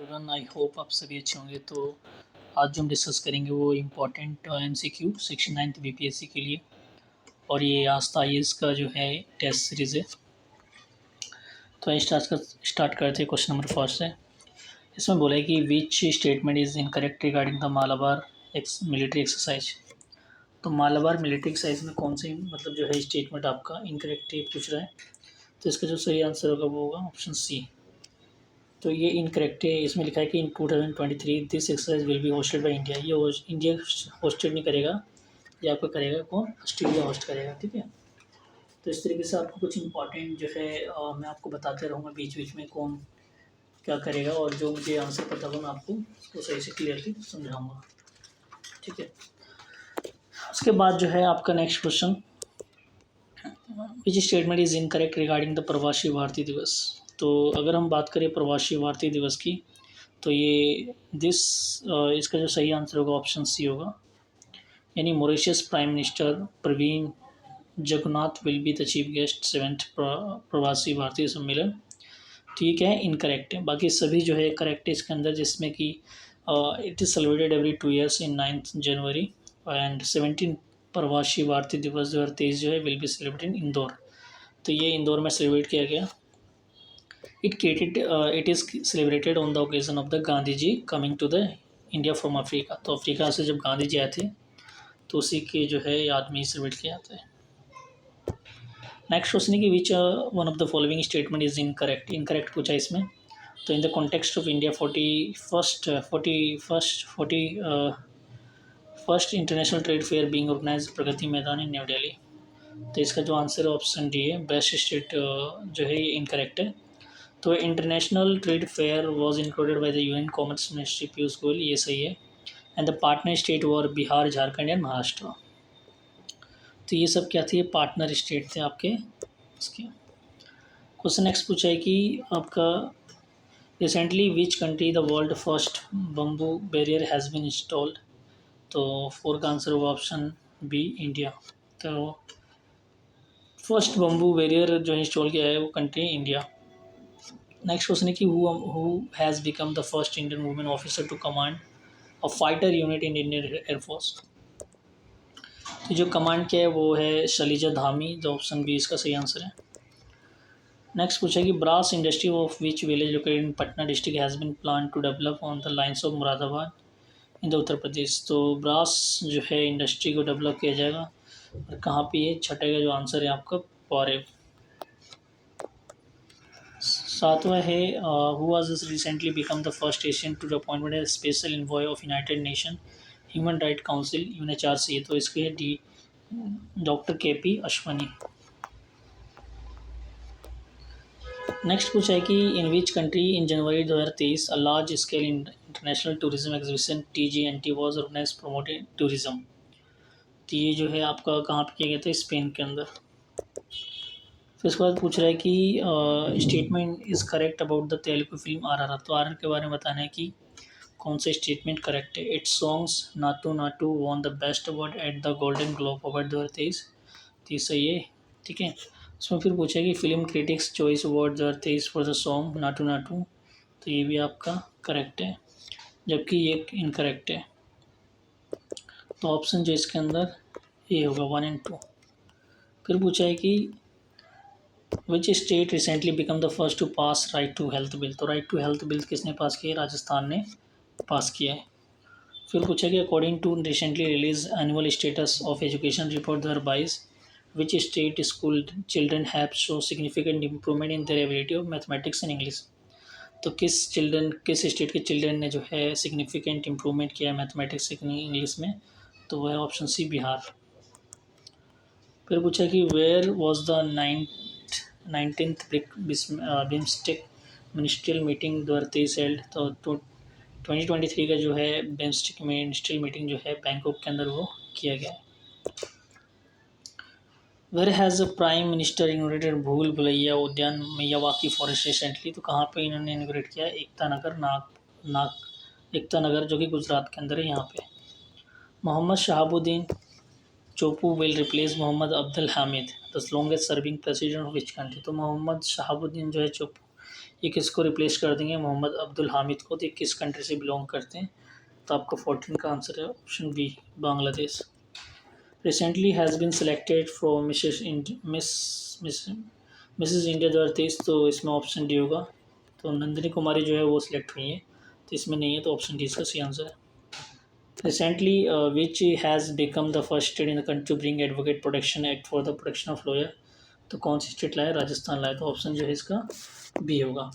Everyone, I hope आप सभी अच्छे होंगे। तो आज जो हम डिस्कस करेंगे वो इम्पोर्टेंट एमसीक्यू सेक्शन 9 बीपीएससी के लिए, और ये आस्था आईएएस का जो है टेस्ट सीरीज़ है। तो स्टार्ट करते हैं क्वेश्चन नंबर फर्स्ट से। इसमें बोला है कि which statement is incorrect regarding the Malabar military exercise. तो मालाबार मिलिट्री एक्सरसाइज में कौन सी मतलब जो है स्टेटमेंट आपका इनकरेक्ट पूछ रहा है। तो इसका जो सही आंसर होगा वो होगा ऑप्शन सी। तो ये इनकरेक्ट है। इसमें लिखा है कि इन 2023 this exercise will be hosted by India. ये इंडिया होस्टेड नहीं करेगा, ये आपका करेगा कौन? ऑस्ट्रेलिया होस्ट करेगा। ठीक है। तो इस तरीके से आपको कुछ इंपॉर्टेंट जो है मैं आपको बताते रहूँगा बीच बीच में कौन क्या करेगा, और जो मुझे आंसर पता होगा मैं आपको उसको सही से क्लियरली समझाऊँगा। ठीक है। उसके बाद जो है आपका next question, which statement is incorrect regarding the प्रवासी भारतीय दिवस। तो अगर हम बात करें प्रवासी भारतीय दिवस की, तो ये इसका जो सही आंसर होगा ऑप्शन सी होगा, यानी Mauritius prime minister Pravind Jugnauth will be the chief guest 7th Pravasi भारतीय सम्मेलन। ठीक है, इनकरेक्ट है। बाकी सभी जो है करेक्ट है इसके अंदर, जिसमें कि it is celebrated every 2 years in 9th January, and 17 Pravasi Bharatiya Divas 2023 जो है will be celebrated in Indore. तो ये इंदौर में सेलिब्रेट किया गया। It is celebrated on the occasion of the Gandhi ji coming to the India from Africa. तो अफ्रीका से जब गांधी जी आए थे तो उसी के जो है याद में ही सेलिब्रेट किया जाता है। नेक्स्ट क्वेश्चन है कि which one of the following statement is incorrect. Incorrect पूछा इसमें। तो in the context of India 41st international trade fair being organise Pragati Maidan in New Delhi. तो इसका जो आंसर है ऑप्शन डी है, बेस्ट स्टेट जो है ये इनकरेक्ट है। तो international trade fair was included by the UN commerce ministry Piyush Goyal, ये सही है। And the partner state were Bihar, Jharkhand and Maharashtra. तो ये सब क्या थे? पार्टनर स्टेट थे आपके इसके। क्वेश्चन नेक्स्ट पूछा है कि आपका recently which country the world first bamboo barrier has been installed. तो 4 का आंसर होगा ऑप्शन बी, इंडिया। तो फर्स्ट बम्बू बैरियर जो इंस्टॉल किया है वो कंट्री इंडिया। नेक्स्ट क्वेश्चन है कि who has become the first Indian women officer to command a fighter unit in Indian air force. तो जो कमांड किया है वो है शैलजा धामी, जो ऑप्शन बी इसका सही आंसर है। नेक्स्ट पूछा कि brass industry of which village located in Patna district has been plan to develop on the lines of Moradabad in the Uttar Pradesh. तो ब्रास जो है इंडस्ट्री को डेवलप किया जाएगा, और कहाँ पे ये? छठे का जो आंसर है आपका पौरेव। 7वां है who was recently become the first Asian to appointment as special envoy of United Nation Human Right Council UNHRC. तो इसके है D doctor KP Ashwini. Next पूछा है कि in which country in January 2023 a large scale international tourism exhibition TGNT was organise promoting tourism. तो ये जो है आपका कहाँ पे किया गया था? स्पेन के अंदर। फिर उसके बाद पूछ रहा है कि statement is correct about the Telugu film RRR। तो RRR के बारे में बताना है कि कौन सा स्टेटमेंट करेक्ट है। It's songs Naatu Naatu won the best award at the golden globe award 2023। तो ये सही है। ठीक है। उसमें फिर पूछा कि film critics choice award 2023 for the song Naatu Naatu. तो ये भी आपका करेक्ट है, जबकि ये इनकरेक्ट है। तो ऑप्शन जो इसके अंदर ये होगा 1 और 2। फिर पूछा है कि which state recently become the first to pass right to health bill. तो राइट टू हेल्थ बिल किसने पास किया? राजस्थान ने पास किया है। फिर पूछा कि according to recently release annual status of education report 2022 which state school children have show significant improvement in their ability of mathematics and English. तो किस स्टेट के चिल्ड्रन ने जो है सिग्निफिकेंट इंप्रूवमेंट किया है मैथमेटिक्स इंग्लिश में? तो वह है ऑप्शन सी, बिहार। फिर पूछा कि where was the 19th BIMSTEC ministerial meeting 2023 held. तो 2023 का जो है बिम्स्टेक मिनिस्ट्रियल मीटिंग जो है बैंकॉक के अंदर वो किया गया है। Where has prime minister inaugurated Bhool Bhulaiya उद्यान मियावाकी फॉरेस्ट रिसेंटली। तो कहाँ पे इन्होंने इनोग्रेट किया? एकता नगर जो कि गुजरात के अंदर है यहाँ पे। Mohammed Shahabuddin Chuppu will replace Mohammed Abdul Hamid the longest serving president of which country. तो मोहम्मद शहाबुद्दीन जो है चोपू ये किसको रिप्लेस कर देंगे, मोहम्मद अब्दुल हामिद को। तो ये किस कंट्री से बिलोंग करते हैं, तो आपका 14 का आंसर है option B, Bangladesh. Recently has been selected from Mrs India 2023, तो इसमें ऑप्शन डी होगा। तो नंदिनी कुमारी जो है वो सिलेक्ट हुई है, तो इसमें नहीं है, तो ऑप्शन डी इसका सही आंसर है। Recently which has become the first state in the country to bring advocate protection act for the protection of lawyer, तो कौन सी स्टेट लाए, राजस्थान लाए, तो ऑप्शन जो है इसका बी होगा।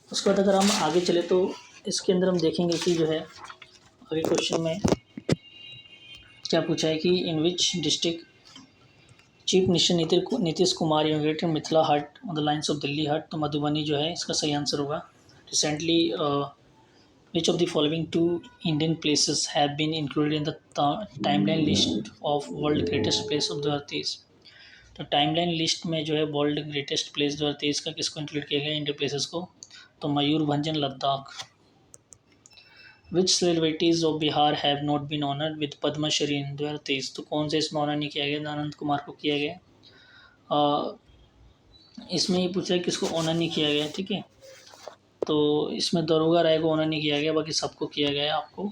उसके बाद अगर हम आगे चले तो इसके अंदर हम देखेंगे कि जो है आगे क्वेश्चन में क्या पूछा है कि in which district chief minister Nitish Kumar inaugurated Mithila Haat on the lines of Delhi Haat, तो मधुबनी जो है इसका सही आंसर होगा। Recently which of the following two Indian places have been included in the timeline list of world greatest place of 2023, तो timeline list में जो है वर्ल्ड ग्रेटेस्ट प्लेस 2023 का किसको इंक्लूड किया गया, इंडियन प्लेसेस को, तो Mayurbhanj, Ladakh. Which celebrities of Bihar have not been honoured with Padma Shri in 2023, तो कौन से इसमें ऑनर नहीं किया गया, आनंद कुमार को किया गया। इसमें ये पूछा है किसको ऑनर नहीं किया गया, ठीक है, तो इसमें दरोगा राय को ऑनर नहीं किया गया, बाकी सबको किया गया है आपको।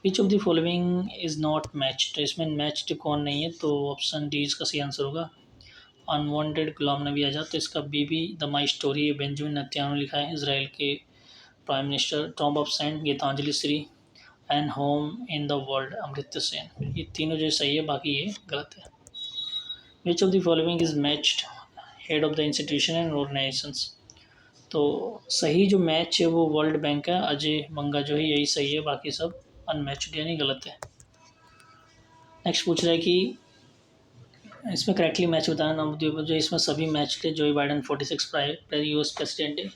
विच of the following is not matched, तो इसमें मैच्ड कौन नहीं है, तो ऑप्शन डी इसका सही आंसर होगा, अनवांटेड गुलाम नबी आज़ाद। तो इसका Bibi the my story Benjamin Netanyahu ने लिखा है, इसराइल के prime minister. Tomb of sand Geetanjali Shree, and home in the world Amartya Sen. ये तीनों जो सही है, बाकी ये गलत है। Which of the following is matched head of the institution and organisations, तो सही जो मैच है वो वर्ल्ड बैंक है, अजय बंगा जो है यही सही है, बाकी सब अनमैच्ड यानी गलत है। नेक्स्ट पूछ रहा है कि इसमें करेक्टली मैच बताना नाम, जो इसमें सभी मैच थे। जो बाइडन 46 प्राइम यूएस प्रेसिडेंट है,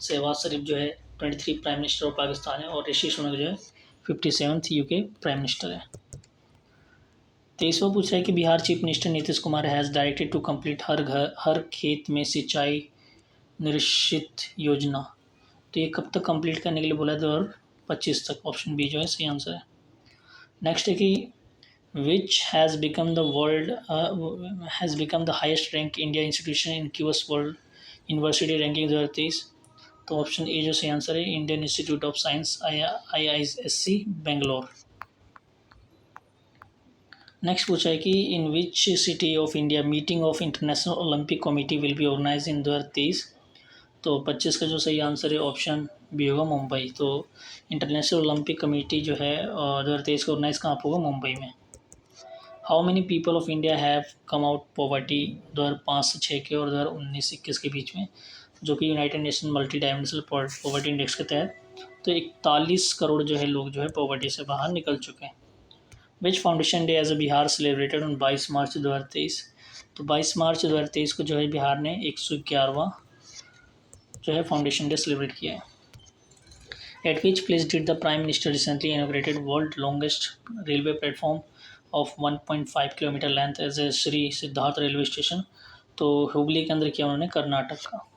शहबाज शरीफ जो है 23 प्राइम मिनिस्टर ऑफ पाकिस्तान है, और ऋषि सुनक जो है 57th यूके प्राइम मिनिस्टर है। 23वां पूछ रहा है कि Bihar chief minister Nitish Kumar has directed to complete हर खेत में सिंचाई निश्चित योजना, तो ये कब तक कंप्लीट करने के लिए बोला है, 2025 तक, ऑप्शन बी जो है सही आंसर है। नेक्स्ट है कि which has become the highest ranked India institution in QS World University Ranking 2023, तो ऑप्शन ए जो सही आंसर है, Indian institute of science IISc Bangalore. Next पूछा है कि in which city of India meeting of international Olympic committee will be organise in 2023, तो 25 का जो सही आंसर है ऑप्शन बी होगा, मुंबई। तो इंटरनेशनल ओलंपिक कमेटी जो है 2023 को ऑर्गेनाइज कहाँ पर होगा, मुंबई में। How many people of India have come out poverty 2005 से 6 के और 2019-21 के बीच में, जो कि United nation multi dimensional poverty index के तहत, तो 41 करोड़ जो है लोग जो है पॉवर्टी से बाहर निकल चुके हैं। Which foundation day as a Bihar celebrated on 22 March 2023, तो 22 मार्च 2023 को जो है बिहार ने 111वां जो है फाउंडेशन डे सेलिब्रेट किया है। At which place did the prime minister recently inaugurated world longest railway platform of 1.5 kilometre length as a Shri Siddharth railway station, तो हुगली के अंदर किया उन्होंने, कर्नाटक का।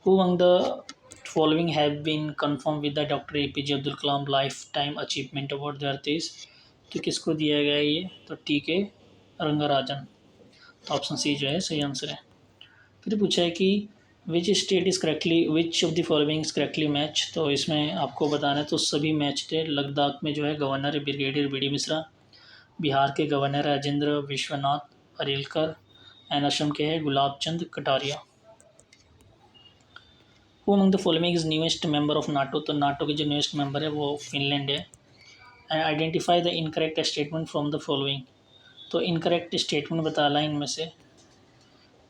Who among the following have been confirm with the doctor APJ Abdul Kalam life time achievement award 2023, तो किसको दिया गया है ये, तो TK रंगराजन, तो ऑप्शन सी जो है सही आंसर है। फिर पूछा है कि which state is correctly which of the following is correctly match, तो इसमें आपको बताना है, तो सभी मैच थे। लद्दाख में जो है गवर्नर है ब्रिगेडियर BD मिश्रा, बिहार के गवर्नर है राजेंद्र विश्वनाथ अरेलकर, एंड असम के है Gulab Chand Kataria. Who among the following is newest member of NATO, तो नाटो के जो न्यूएस्ट मेंबर है वो फिनलैंड है। And identify the incorrect statement from the following, तो इनकरेक्ट स्टेटमेंट बताना इनमें से,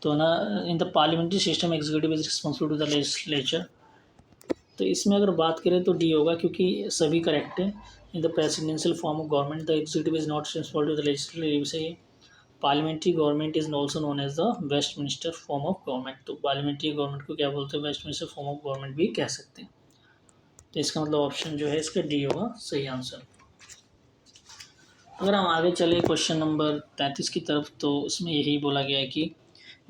तो ना in the parliamentary system executive is responsible to the legislature, तो इसमें अगर बात करें तो डी होगा, क्योंकि सभी करेक्ट है। In the presidential form of government the executive is not responsible to the legislative से, parliamentary government is also known as the Westminster form of government, तो पार्लियामेंट्री गवर्नमेंट को क्या बोलते हैं, Westminster form of government भी कह सकते हैं। तो इसका मतलब ऑप्शन जो है इसका डी होगा सही आंसर। अगर हम आगे चले क्वेश्चन नंबर 33 की तरफ, तो उसमें यही बोला गया है कि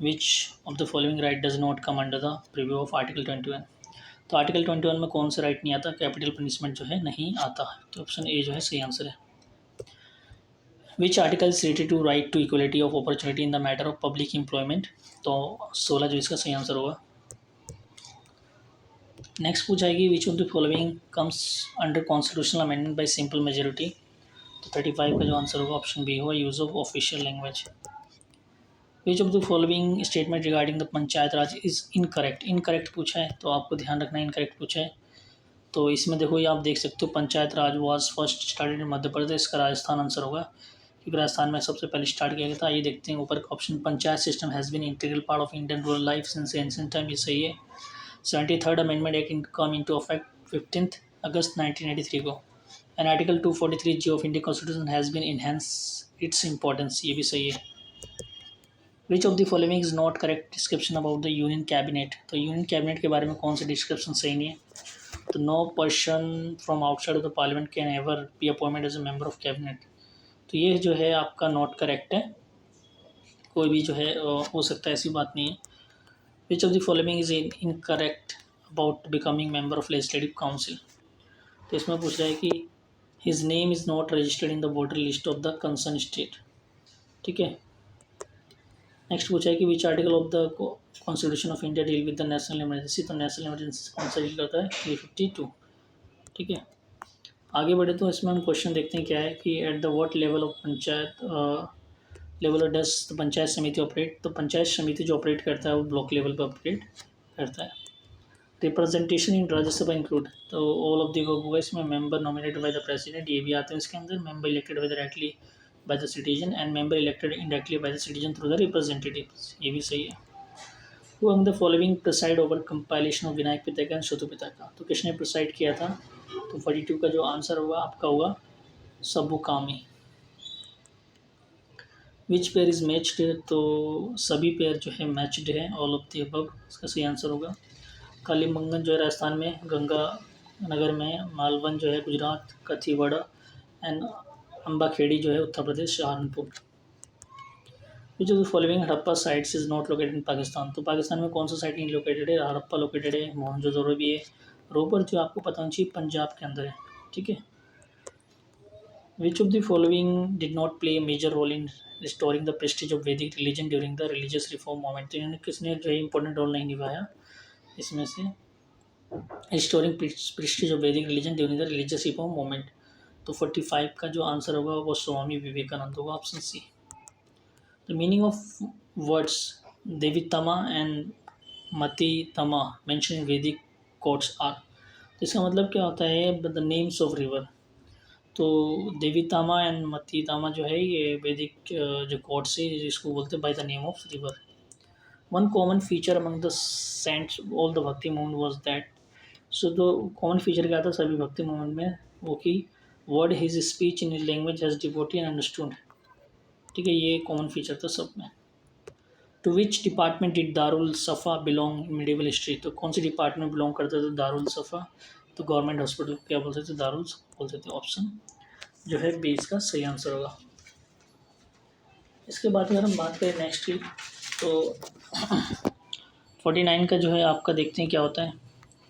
which of the following right does not come under the preview of article 21, तो आर्टिकल 21 में कौन सा राइट नहीं आता, कैपिटल पनिशमेंट जो है नहीं आता है, तो ऑप्शन ए जो है सही आंसर है। Which article is related to right to equality of opportunity in the matter of public employment. तो 16 जो इसका सही आंसर होगा। नेक्स्ट पूछा है कि which of the following comes under constitutional amendment by simple majority. तो 35 का जो आंसर होगा ऑप्शन बी होगा, use of official language. Which of the following statement regarding the panchayat Raj is incorrect. Incorrect पूछा है तो आपको ध्यान रखना है, इनकरेक्ट पूछा है। तो इसमें देखो ये आप देख सकते हो, पंचायत राज was first started in Madhya Pradesh, का राजस्थान आंसर होगा क्योंकि राजस्थान में सबसे पहले स्टार्ट किया गया था। ये देखते हैं ऊपर का option, panchayat system has been integral part of Indian rural life since ancient time, ये सही है। 73rd amendment act come into effect 15 August 1983 को। And article 243 G of Indian constitution has been enhance its importance, ये भी सही है। Which of the following is not correct description about the union cabinet. तो union cabinet के बारे में कौन सी डिस्क्रिप्शन सही नहीं है। तो no person from outside of the parliament can ever be appointed as a member of cabinet. तो ये जो है आपका नॉट करेक्ट है, कोई भी जो है हो सकता है, ऐसी बात नहीं है। Which of the following is incorrect about becoming member of legislative council. तो इसमें पूछ रहा है कि his name is not registered in the voter list of the concern state. ठीक है। नेक्स्ट पूछा है कि which article of the constitution of India deal with the national emergency. तो नेशनल इमरजेंसी कौन सा डील करता है, 352। ठीक है। आगे बढ़े तो इसमें हम क्वेश्चन देखते हैं क्या है कि at the what level of panchayat level does panchayat samiti operate. तो पंचायत समिति जो ऑपरेट करता है वो ब्लॉक लेवल पर ऑपरेट करता है। रिप्रेजेंटेशन इन राज्यसभा इंक्लूड, तो ऑल ऑफ दी होगा इसमें, member nominated by the president, ये भी आते हैं इसके अंदर, member elected by directly by the citizen and member elected indirectly by the citizen through the representatives, ये भी सही है। Who among the following preside over compilation of Vinaya Pitaka and Sutta Pitaka. तो किसने प्रिसाइड किया था। तो 42 का जो आंसर होगा आपका होगा सबुकामी। विच पेयर इज मैच्ड, तो सभी पेयर जो है मैच्ड है, ऑल ऑफ द अबव, इसका सही आंसर होगा। कालीमंगन जो है राजस्थान में, गंगा नगर में, मालवन जो है गुजरात, कथीवाड़ा एंड अम्बाखेड़ी जो है Uttar Pradesh Saharanpur. Which of the following Harappa sites is not located in Pakistan. तो पाकिस्तान में कौन सा साइट नहीं लोकेटेड है, हड़प्पा लोकेटेड है, मोहनजोदड़ो भी है, रोपर जो आपको पता होना चाहिए पंजाब के अंदर है। ठीक है। Which of the following did not play a major role in restoring the prestige of Vedic religion during the religious reform movement. तो इन्होंने किसने जो है इंपॉर्टेंट रोल नहीं निभाया इसमें से, restoring Prestige of Vedic religion during the religious reform movement. तो 45 का जो आंसर होगा वो स्वामी विवेकानंद होगा, option C. The meaning of words Devitama and Matitama mention in Vedic codes are. तो इसका मतलब क्या होता है, द नेम्स ऑफ रिवर। तो देवीतामा एंड मतीतामा जो है ये वैदिक जो कोड्स है जिसको बोलते हैं by the name of river. One common feature among the saints all the भक्ति मूवमेंट वाज दैट। सो तो कॉमन फीचर क्या था सभी भक्ति मूवमेंट में, वो कि word his speech in language has devotee and understood. ठीक है, ये कॉमन फीचर था सब में। To which department did Darul Safa belong in medieval history. तो कौन सी डिपार्टमेंट बिलोंग करते थे दारुल सफ़ा। तो गवर्नमेंट हॉस्पिटल क्या बोलते थे, दारुल बोलते थे, ऑप्शन जो है 20 का सही आंसर होगा। इसके बाद अगर हम बात करें नेक्स्ट की, तो 49 का जो है आपका देखते हैं क्या होता है।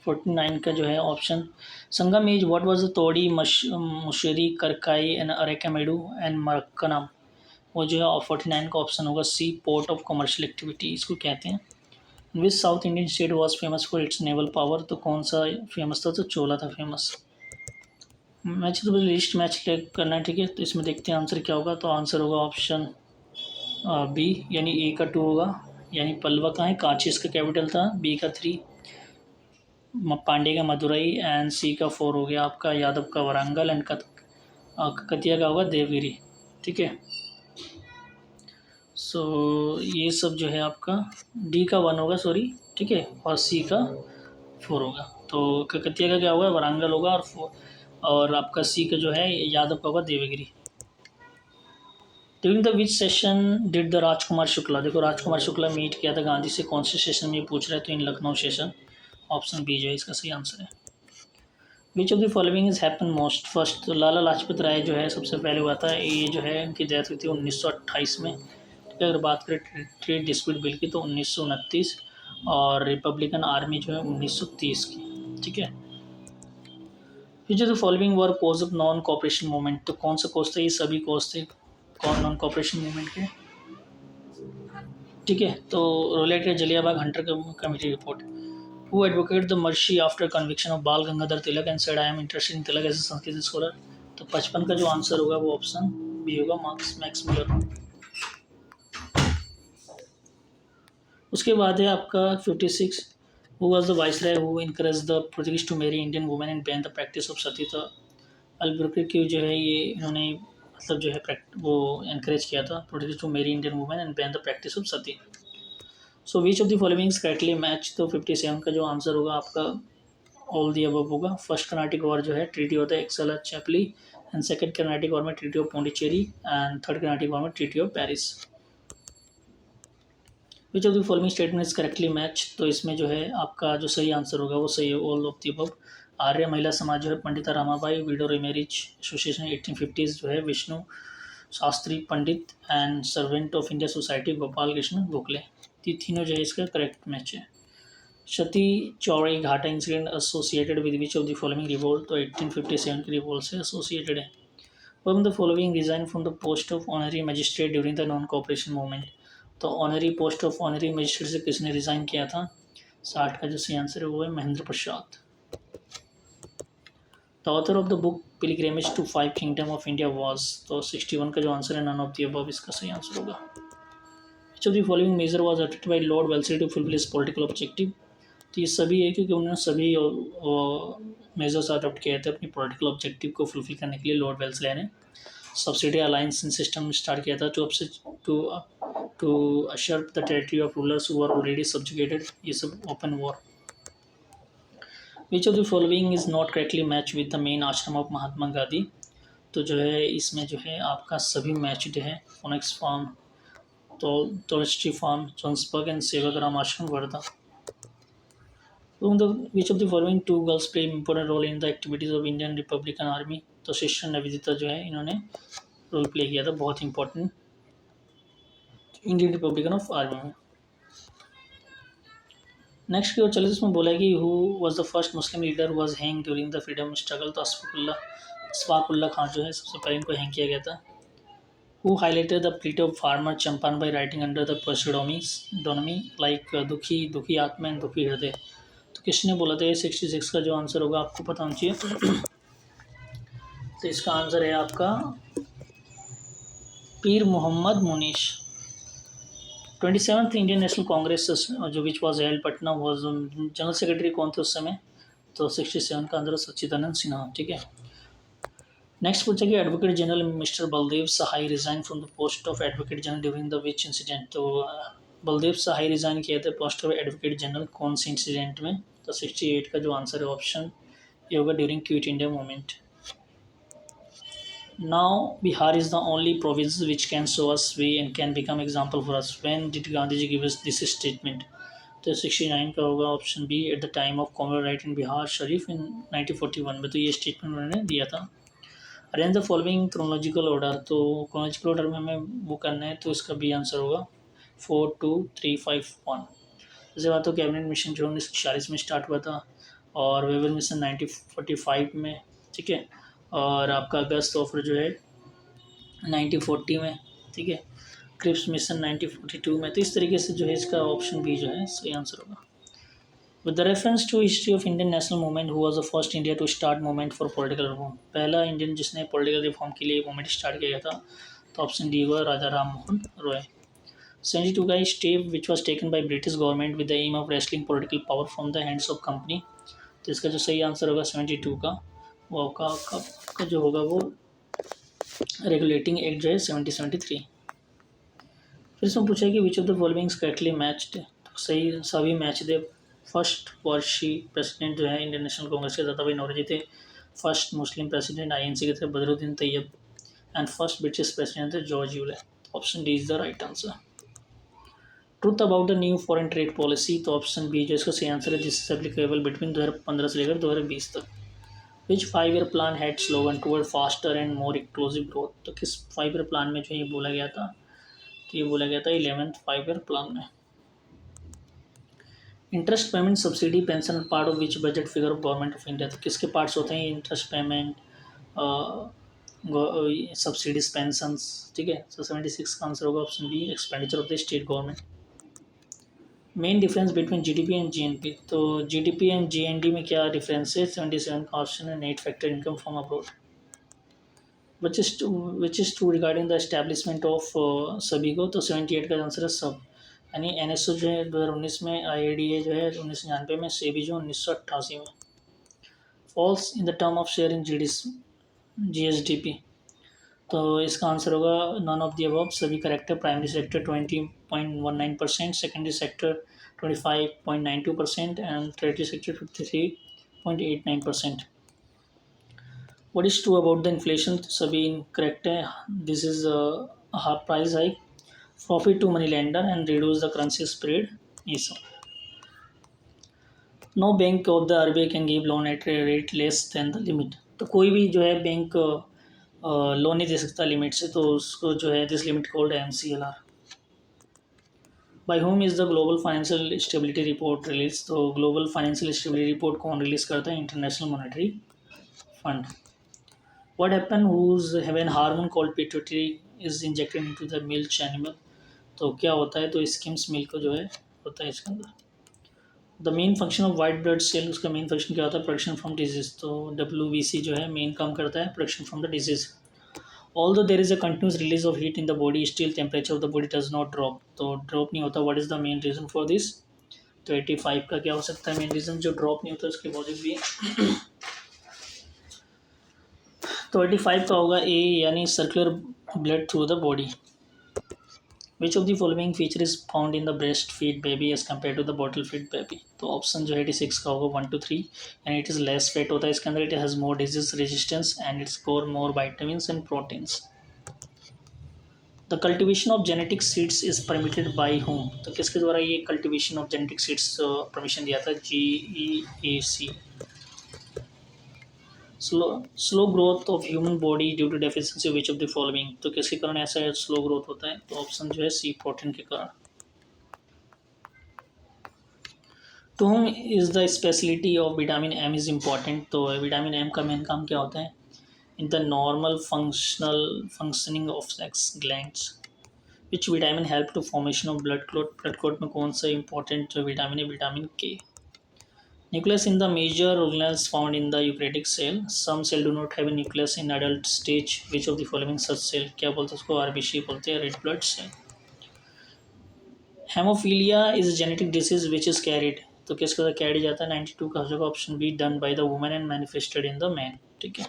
49 का जो है option, Sangam as what was the तोड़ी मुशेरी करकाई एंड अरेकामेडू एंड मरक्कनम। वो जो है 49 का ऑप्शन होगा C, port of commercial activity इसको कहते हैं। Which south Indian state was famous for its naval power. तो कौन सा फेमस था, तो चोला था फेमस। मैच तो लिस्ट मैच करना है। ठीक है, तो इसमें देखते हैं आंसर क्या होगा। तो आंसर होगा ऑप्शन बी, यानी ए का 2 होगा, यानी पल्लवा का है, कांची इसका कैपिटल था, बी का 3, पांडे का मदुरई एंड सी का 4 हो गया आपका यादव का वारंगल एंड कतिया का होगा देवगिरी। ठीक है, सो ये सब जो है आपका डी का 1 होगा, सॉरी। ठीक है, और सी का 4 होगा। तो कतिया का क्या होगा, वारंगल होगा, और आपका सी का जो है यादव का होगा Devagiri. During the which session did the Rajkumar Shukla. देखो राजकुमार शुक्ला मीट किया था गांधी से, कौन से सेशन में पूछ रहे हैं, तो इन लखनऊ सेशन, ऑप्शन बी जो है इसका सही आंसर है। Which of the following is happen most first. तो लाला लाजपत राय जो है सबसे पहले हुआ था, ये जो है इनकी डेथ हुई थी 1928 में। ठीक है, अगर बात करें ट्रेड डिस्प्यूट बिल की तो 1929, और रिपब्लिकन आर्मी जो है 1930 की। ठीक है, which of the following were cause of non cooperation movement. तो कौन सा कॉज था, ये सभी कॉज थे। नॉन कॉपरेशन मूवमेंट के। ठीक है, तो related Jallianwala Hunter committee report. Who advocate the mercy after conviction of Bal Gangadhar Tilak and said I am interested in Tilak as a Sanskrit scholar. तो 55 का जो आंसर होगा वो ऑप्शन बी होगा, मैक्स मिलर। उसके बाद है आपका 56, who was the viceroy who encourage the Portuguese to marry Indian women and ban the practice of sati. तो अल्बुकर्क की जो है ये इन्होंने मतलब जो है वो इनकरेज किया था Portuguese to marry Indian women and ban the practice of sati. So which of the following correctly match. तो 57 का जो आंसर होगा आपका ऑल दी अबव होगा। फर्स्ट कर्नाटिक वॉर जो है ट्रीटी होता है Aix-la-Chapelle, and second Carnatic war में treaty of Pondicherry, and third Carnatic war में treaty of Paris. Which of the following statement is correctly match. तो इसमें जो है आपका जो सही आंसर होगा वो सही है, ऑल ऑफ द अबव। आर्य महिला समाज जो है पंडिता रामाबाई, विडो रिमेरिज एसोसिएशन 1850 जो है Vishnu Shastri Pandit, and servant of India society Gopal Krishna Gokhale. ये तीनों जो है इसका करेक्ट मैच है। Sati Chaura Ghat incident associated with which of the following revolt. तो 1857 की रिवोल्ट से एसोसिएटेड है। From the following resign from the post of honorary magistrate during the non cooperation movement. तो honorary post of honorary magistrate से किसने resign किया था। 60 का जो सही आंसर है वो है Mahendra Prasad. The author of the book pilgrimage to five kingdom of India was. तो 61 का जो आंसर है नन ऑफ द अबव इसका सही आंसर होगा। Which of the following measure was adopted by Lord Wellesley to fulfil his political objective. तो ये सभी है क्योंकि उन्होंने सभी मेजर्स अडॉप्ट किए थे अपनी पॉलिटिकल ऑब्जेक्टिव को फुलफिल करने के लिए। लॉर्ड वेल्सले ने सब्सिडी अलायंस सिस्टम स्टार्ट किया था to usher the territory of rulers who are already subjugated. ये सब open war. Which of the following is not correctly match with the main ashram of Mahatma Gandhi. तो जो है इसमें जो है आपका सभी मैच्ड है। Phoenix farm, Tolstoy farm, Johannesburg and Sevagram ashram Wardha. Which of the following two girls play important role in the activities of Indian Republican Army। तो सिस्टर निवेदिता जो है इन्होंने रोल प्ले किया था बहुत important Indian Republican of army में। Next की ओर चले इसमें बोला कि who was the first Muslim leader who was hang during the freedom struggle. तो अशफाकुल्ला खान जो है सबसे पहले इनको हैंग किया गया था। Who highlighted the plight of farmer Champaran by writing under the pseudonym like Dukhi Atma and दुखी हृदय। तो किसने बोला था। 66 का जो आंसर होगा आपको पता होना चाहिए। तो इसका आंसर है आपका Pir Mohammad Munis. 27th Indian National Congress जो which was held Patna was general secretary कौन थे उस समय। तो 67 का आंसर सच्चिदानंद सिन्हा। ठीक है, नेक्स्ट पूछा कि advocate general mister Baldev Sahay resign from the post of advocate general during the which incident. तो बलदेव सहाय रिजाइन किए थे पोस्ट ऑफ एडवोकेट जनरल कौन से इंसिडेंट में। तो 68 का जो आंसर है ऑप्शन ये होगा during quit India movement. Now Bihar is the only province which can show us way and can become example for us. When did Gandhi ji give us this statement? तो 69 का होगा option B at the time of common riot in Bihar Sharif in 1941 में। तो ये statement उन्होंने दिया था। Arrange the following chronological order. तो क्रोनोलॉजिकल ऑर्डर में हमें वो करना है तो इसका बी आंसर होगा 4 2 3 5 1। जैसे बात हो कैबिनेट मिशन जो 1946 में स्टार्ट हुआ था और वेवर मिशन 1945 में। ठीक है, और आपका अगस्त ऑफर जो है 1940 में। ठीक है, क्रिप्स मिशन 1942 में। तो इस तरीके से जो है इसका ऑप्शन बी जो है सही आंसर होगा। With the reference to history of Indian national movement who was the first India to start movement for political reform. पहला इंडियन जिसने पॉलिटिकल रिफॉर्म के लिए मूवमेंट स्टार्ट किया था तो ऑप्शन डी हुआ राजा राम मोहन रॉय। 72 का step which was taken by British government with the aim of wrestling political power from the hands of company. तो इसका जो सही आंसर होगा 72 का वो का जो होगा वो रेगुलेटिंग एक्ट जो है 1773। फिर इसमें पूछा कि which of the following correctly matched. तो सही सभी मैच थे। फर्स्ट वर्षी प्रेसिडेंट जो है इंडियन नेशनल कांग्रेस के दादा भाई नौरोजी थे। फर्स्ट मुस्लिम प्रेसिडेंट आईएनसी के थे Badruddin Tyab, and first British president थे George Yule. Option D is the right answer. Truth about the new foreign trade policy. तो ऑप्शन बी जो इसका सही आंसर है दिस इज एप्लीकेबल बिटवीन 2015 से लेकर 2020 तक। विच 5 year plan had slogan toward faster and more inclusive growth. तो किस 5 ईयर प्लान में जो ये बोला गया था। तो ये बोला गया था 11th 5 ईयर प्लान में। Interest payment subsidy pension part of which budget figure of government of India. तो किसके पार्ट्स होते हैं इंटरेस्ट पेमेंट, सब्सिडीज पेंशंस, ठीक है। सो 76 का आंसर होगा option B, expenditure of the state government. Main difference between GDP and GNP, तो GDP and GND में क्या डिफरेंस है? 77 का ऑप्शन है net factor income from abroad. Which is true regarding the establishment of सभी को, तो 78 का आंसर है सब। यानी एनएसओ जो है 2019 में, आईएडीए जो है 1999 में, सेबी जो 1988 में। Falls in the term of share in GSDP, तो इसका आंसर होगा नन ऑफ द अबव, सभी करेक्ट है। Primary sector 20.19%, secondary sector 25.92% and tertiary sector 53.89%। What is true about the inflation, तो सभी करेक्ट है। This is half price hike, profit to money lender and reduce the currency spread, ये सब। No bank of the RBI can give loan at rate less than the limit, तो कोई भी जो है बैंक लोन नहीं दे सकता लिमिट से, तो उसको जो है this limit called MCLR. By whom is the global financial stability report release, तो ग्लोबल फाइनेंशियल स्टेबिलिटी रिपोर्ट कौन रिलीज करता है? International monetary fund. What happen whose when hormone called pituitary is injected into the milk animal, तो क्या होता है? तो schemes milk जो है होता है इसके अंदर। The main function of white blood cell, उसका मेन फंक्शन क्या होता है? प्रोटेक्शन फ्रॉम डिजीज, तो डब्ल्यूबीसी जो है मेन काम करता है protection from the disease. Although there is a continuous release of heat in the body, still temperature of the body does not drop, तो drop नहीं होता। What is the main reason for this? तो 85 का क्या हो सकता है main reason जो ड्रॉप नहीं होता उसके लॉजिक भी? तो 85 का होगा ए, यानी circular blood through the body. Which of the following feature is found in the breast feed baby as compare to the bottle feed baby, तो ऑप्शन जो है 86 का होगा 1 to 3, and it is less fat होता है इसके अंदर, it has more disease resistance and it's core more vitamins and proteins. The cultivation of genetic seeds is permitted by whom, तो किसके द्वारा ये cultivation of genetic seeds permission दिया था? GEAC। Slow growth of human body due to deficiency which of the following, तो किसके कारण ऐसा स्लो ग्रोथ होता है? तो ऑप्शन जो है सी, प्रोटीन के कारण। To whom is the speciality of vitamin M is important, तो विटामिन एम का मेन काम क्या होता है? In the normal functioning of sex glands. Which vitamin help to formation of blood clot, blood clot में कौन सा इंपॉर्टेंट जो विटामिन है? Vitamin K. Nucleus in the major organelles found in the eukaryotic cell, some cell do not have a nucleus in adult stage, which of the following such cell, क्या बोलते हैं उसको? RBC बोलते हैं, red blood cell. Hemophilia is genetic disease which is carried, तो किसके साथ carry जाता है? 92 का हो जाएगा option B, done by the women and manifested in the man, ठीक है।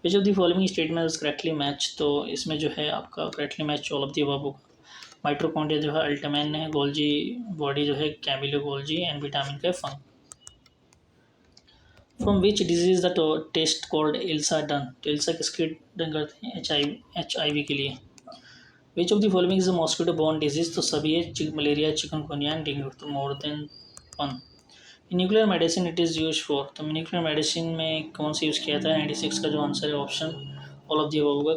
Which of the following statement is correctly match, तो इसमें जो है आपका correctly match all of the above होगा। माइट्रोकॉन्ड्रिया जो है अल्टमैन है, गोल्जी बॉडी जो है कैमिलो गोल्जी, एंड विटामिन का फंग। From which disease the test called ELISA done, तो इल्सा किसके डन करते हैं? HIV के लिए। Which of the following is a mosquito borne disease, तो सभी है मलेरिया, चिकनगुनिया एंड डेंगू, तो more than 1। Nuclear medicine it is use for, तो न्यूक्लियर मेडिसिन में कौन सा यूज़ किया था? 96 का जो आंसर है option all of the above होगा,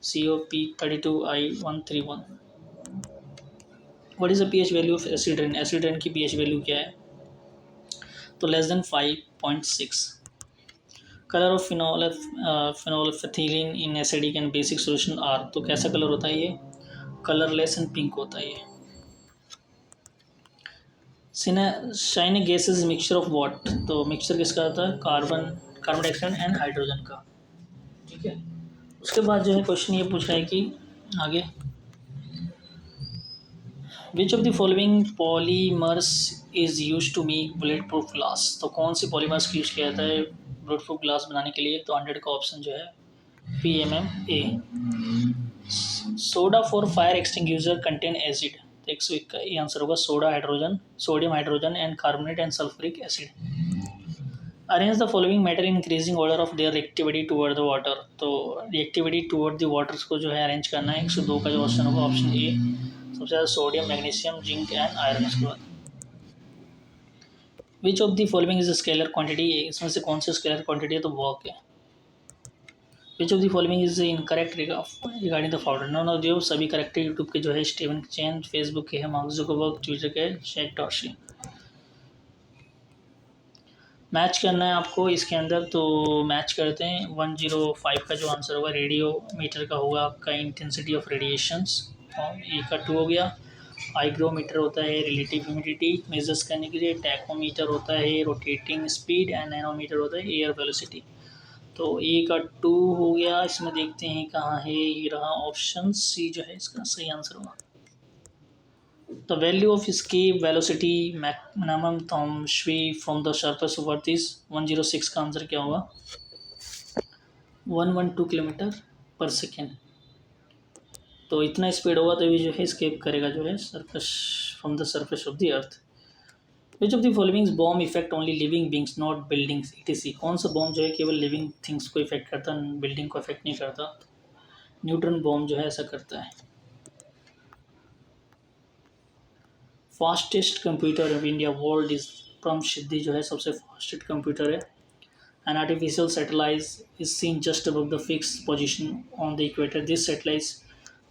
COP32I131। What is the pH value of acid rain, acid rain की पीएच वैल्यू क्या है? तो less than 5.6। Colour of phenolphthalein in acidic and basic solution are, तो कैसा कलर होता है ये? कलरलेस एंड पिंक होता है ये। Shining gases mixture of what, तो मिक्सचर किसका होता है? कार्बन डाइऑक्साइड एंड हाइड्रोजन का, ठीक है। उसके बाद जो है क्वेश्चन ये पूछ रहा है कि आगे, which of the following polymers is use to make bullet proof glass, तो कौन सी पॉलीमर्स यूज किया जाता है बुलेट प्रूफ ग्लास बनाने के लिए? तो 100 का ऑप्शन जो है PMMA। Soda for fire extinguisher contain acid, तो 101 का ये आंसर होगा sodium hydrogen and carbonate and sulphuric acid. Arrange the following metal in increasing order of their reactivity toward the water, तो रिएक्टिविटी टुवर्ड द वाटर्स को जो है arrange करना है। 102 का जो ऑप्शन होगा ऑप्शन ए, सबसे ज़्यादा sodium, magnesium, zinc and iron. उसके बाद विच of the following is scalar quantity, इसमें से कौन सी स्केलर क्वांटिटी है? तो वॉक है। Which of the following is incorrect regarding the founder, none of the सभी करेक्ट। यूट्यूब के जो है स्टीवन चैन, फेसबुक के है मार्क जुकरबर्ग, ट्विटर के जैक डॉर्सी। मैच करना है आपको इसके अंदर, तो मैच करते हैं। 105 का जो आंसर होगा रेडियो मीटर का होगा आपका इंटेंसिटी ऑफ रेडिएशंस, और ए का 2 हो गया। हाइग्रोमीटर होता है रिलेटिव ह्यूमिडिटी मेजर्स करने के लिए। टैकोमीटर होता है रोटेटिंग स्पीड, एंड नैनोमीटर होता है एयर वेलोसिटी। तो ए का 2 हो गया। इसमें देखते हैं कहाँ है, ये रहा ऑप्शन सी जो है इसका सही आंसर होगा। The value of escape velocity minimum Tom Shui from the surface of Earth is 106 का आंसर क्या होगा? 112 किलोमीटर पर सेकेंड। तो इतना स्पीड होगा तो ये जो है escape करेगा जो है surface from the surface of the earth. Which of the following bomb affect only living beings not buildings etc. कौन सा बॉम्ब जो है केवल लिविंग थिंग्स को इफेक्ट करता है, बिल्डिंग को इफेक्ट नहीं करता? न्यूट्रॉन बॉम्ब जो है ऐसा करता है। Fastest computer of India world is प्रम सिद्धि जो है सबसे फास्टेस्ट कंप्यूटर है। An artificial satellite is seen just above the fixed position on the equator. This satellite,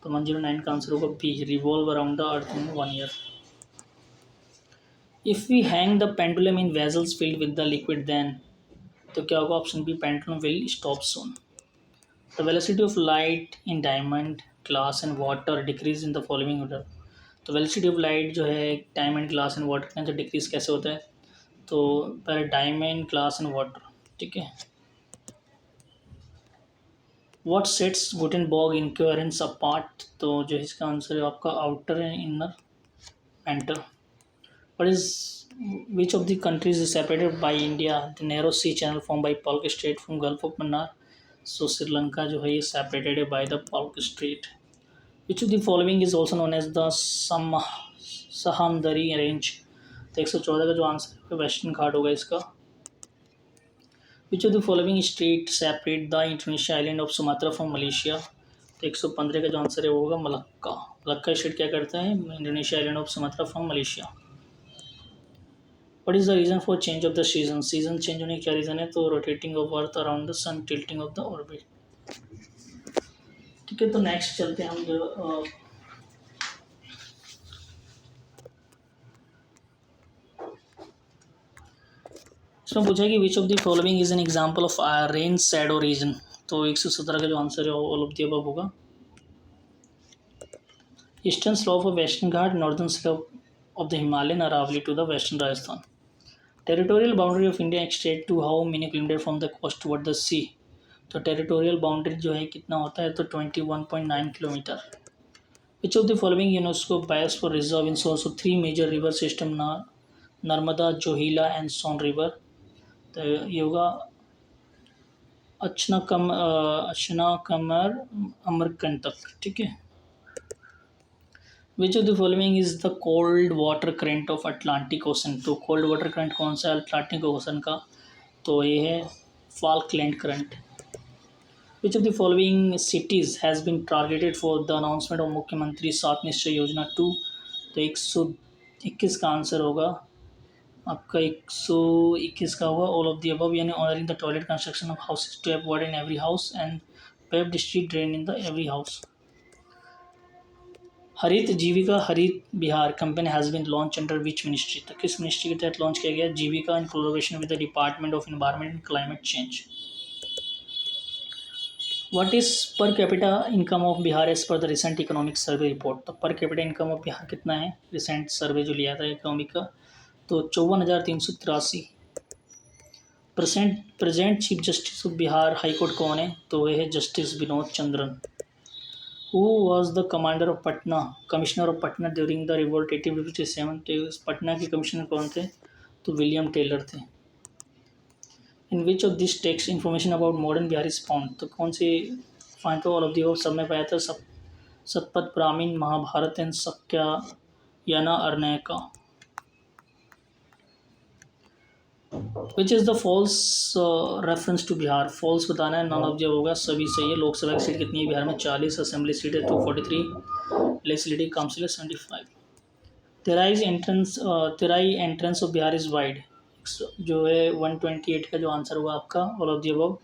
तो 109 का आंसर होगा B, revolve around the earth in 1 year. If we hang the pendulum in vessels filled with the liquid, then तो क्या होगा? Option B, pendulum will stop soon. The velocity of light in diamond, glass and water decrease in the following order. तो velocity of light जो है diamond, glass and water के अंदर decrease कैसे होता है? तो पहले डायमंड, ग्लास एंड वाटर, ठीक है। What sets Gutenberg incoherence apart? तो जो इसका आंसर है आपका outer and inner mantle. What is which of the countries is separated by India the narrow sea channel form by Palk strait from gulf of Mannar? So Sri Lanka जो है ये separated है by the Palk strait. Which of the following is also known as the Sahyadri range? तो 114 का जो answer है western घाट होगा इसका। विच of the following state separate the Indonesia island of Sumatra from Malaysia? तो 115 का जो आंसर है वो होगा मलक्का। मलक्का स्टेट क्या करता है? Indonesia island of Sumatra from Malaysia. What is the reason for change of the season? Season change होने का क्या रीजन है? तो rotating of earth around the sun, tilting of the orbit. ठीक है, तो नेक्स्ट चलते हैं हम जो इसमें पूछा कि which of the following is an example of rain shadow region? तो 117 का जो आंसर है ऑल ऑफ द अबव होगा। Eastern slope of western Ghat, northern slope of the Himalayan Aravalli to the western Rajasthan. Territorial boundary of India extend to how many kilometre from the coast toward the sea? तो territorial boundary जो है कितना होता है? तो 21.9 kilometre. Which of the following UNESCO biosphere reserve in source of 3 major river system Narmada, Johila and Son river? तो ये होगा अचनाकमर, अमरकंटक, ठीक है। Which of the following is the cold water current of Atlantic Ocean? तो कोल्ड वाटर करंट कौन सा है Atlantic Ocean का? तो ये है Falkland current. Which of the following cities has been targeted for the announcement of मुख्यमंत्री 7 निश्चय योजना 2? तो 121 का आंसर होगा आपका 121 का होगा ऑल ऑफ द अबव, यानी honouring the toilet construction of houses to have water in every house and paved street drain in the every house. Harit Jeevika Harit Bihar campaign has been launch under which ministry? तो किस ministry के तहत launch किया गया? Jeevika in collaboration with the department of environment and climate change. What is per capita income of Bihar as per the recent economic survey report? तो पर capita income of Bihar कितना है रिसेंट सर्वे जो लिया था इकोनॉमिक का? तो 54,383। Present chief justice of Bihar high court कौन है? तो वह है justice Vinod Chandran. Who was the commander of Patna commissioner of Patna during the revolt 1857? तो पटना के कमिश्नर कौन थे? तो विलियम टेलर थे। In which of this text information about modern Bihar is found? तो कौन से फाइंड तो ऑल ऑफ दी सब में पाया था? Shatapatha Brahmana, Mahabharata and Shankhayana Aranyaka. Which is the false reference to Bihar? False बताना है, नॉन ऑफ जब होगा सभी सही है। लोकसभा की सीट कितनी है बिहार में? 40। असेंबली सीट है 243। लेजिस्लेटिव काउंसिल है 75। Terai entrance of Bihar is wide जो है 128 का जो आंसर होगा आपका all of the above.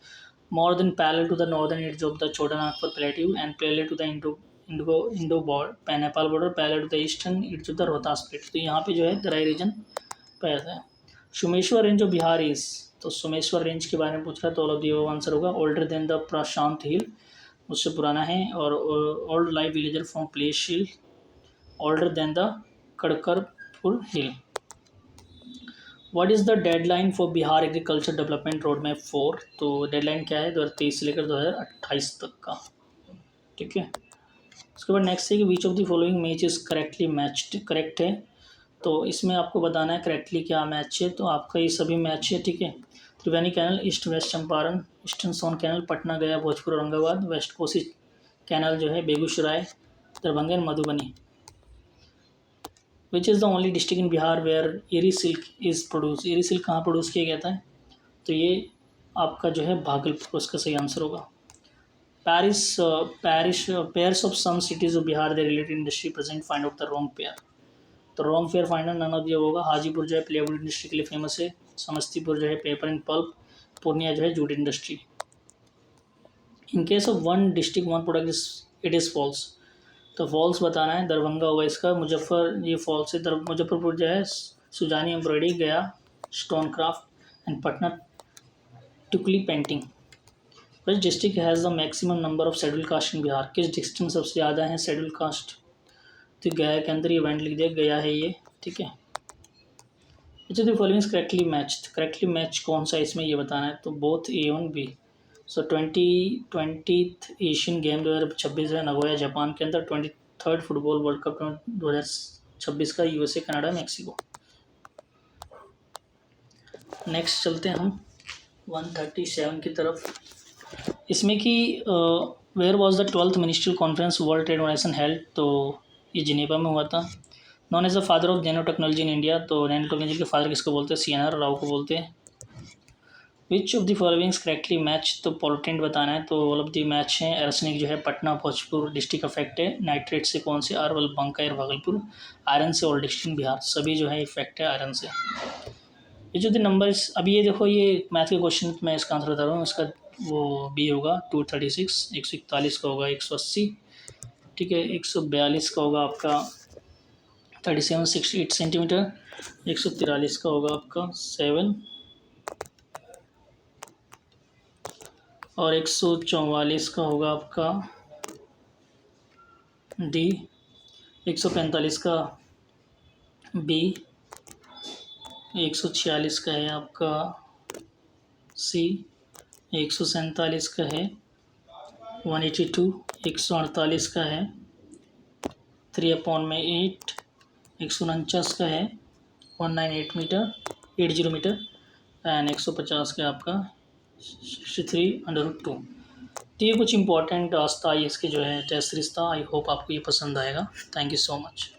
More than parallel to the northern edge of the Chota Nagpur plateau and parallel to the Indo Nepal border, parallel to the eastern edge of the Rohtas plate. तो यहाँ पे जो है तेराई रीजन पाया जाता है। Someshwar range of Bihar is, तो Someshwar range के बारे में पूछ रहा है तो ऑल ऑफ दी आंसर होगा। Older than the Prashant hill, उससे पुराना है। और old live villager from place hill, older than the Kharagpur hill. What is the deadline for Bihar agriculture development road map 4, तो डेडलाइन क्या है 2023 से लेकर 2028 तक का, ठीक है। उसके बाद नेक्स्ट है कि which of the following match is correctly matched, correct है। तो इसमें आपको बताना है करेक्टली क्या मैच है, तो आपका ये सभी मैच है, ठीक है। Triveni canal, east west Champaran, eastern Son canal Patna Gaya Bhojpur Aurangabad, west Kosi canal जो है Begusarai Darbhanga Madhubani. Which is the only district in Bihar where Eri silk is produce, Eri silk कहाँ प्रोड्यूस किया जाता है, तो ये आपका जो है भागलपुर, उसका सही आंसर होगा। Pairs of some cities of Bihar they related industry present, find out the wrong pair, तो wrong pair finder none of दिया होगा। हाजीपुर जो है प्लेवुड इंडस्ट्री के लिए फेमस है, समस्तीपुर जो है पेपर एंड पल्प, पूर्णिया जो है jute industry. In case of one district one product it is false, तो फॉल्स बताना है। दरभंगा होगा इसका, मुजफ्फर ये फॉल्स है, मुजफ्फरपुर जो है Sujani embroidery, Gaya stone craft and Patna Tikuli painting. Which district has the maximum number of schedule caste in Bihar, किस डिस्ट्रिक्ट में सबसे ज़्यादा है शेड्यूल कास्ट, तो गया के अंदर इवेंट लिख दिया गया है ये, ठीक है। Which of the following correctly matched, correctly match कौन सा इसमें ये बताना है, तो बोथ ए और बी। सो 2020 एशियन गेम 2026 है नगोया जापान के अंदर, 23rd फुटबॉल वर्ल्ड कप 2026 का यूएसए कनाडा मैक्सिको। नेक्स्ट चलते हैं हम 137 की तरफ। इसमें कि where was the 12th ministerial conference world trade organization held, तो ये जिनेवा में हुआ था। Known as the father of nano technology in India, तो नैनो टेक्नोलॉजी के फादर किसको बोलते हैं, CNR राव को बोलते हैं। Which of the followings correctly match, तो पॉलिटेंट बताना है, तो ऑल ऑफ द मैच है। एर्सनिक जो है पटना भोजपुर डिस्ट्रिक्ट अफेक्ट है, नाइट्रेट से कौन से, अरवल बंकायर भागलपुर, आयरन से ऑल डिस्ट्रिक्ट बिहार, सभी जो है इफेक्ट है आयरन से। ये जो द नंबर्स, अभी ये देखो ये मैथ के क्वेश्चन मैं इसका आंसर बता रहा हूँ, इसका वो बी होगा 236, 141 का होगा 180, ठीक है। 142 का होगा आपका 3768 सेंटीमीटर, 143 का होगा आपका 7, और 144 का होगा आपका डी, 145 का बी, 146 का है आपका सी, 147 का है 182, 148 का है 3/8, 149 का है 198 मीटर 80 मीटर, एंड 150 का आपका 63/2। तो ये कुछ इंपॉर्टेंट रास्ता इसके जो है टेस्ट सीरीज था। आई होप आपको ये पसंद आएगा। Thank you so much.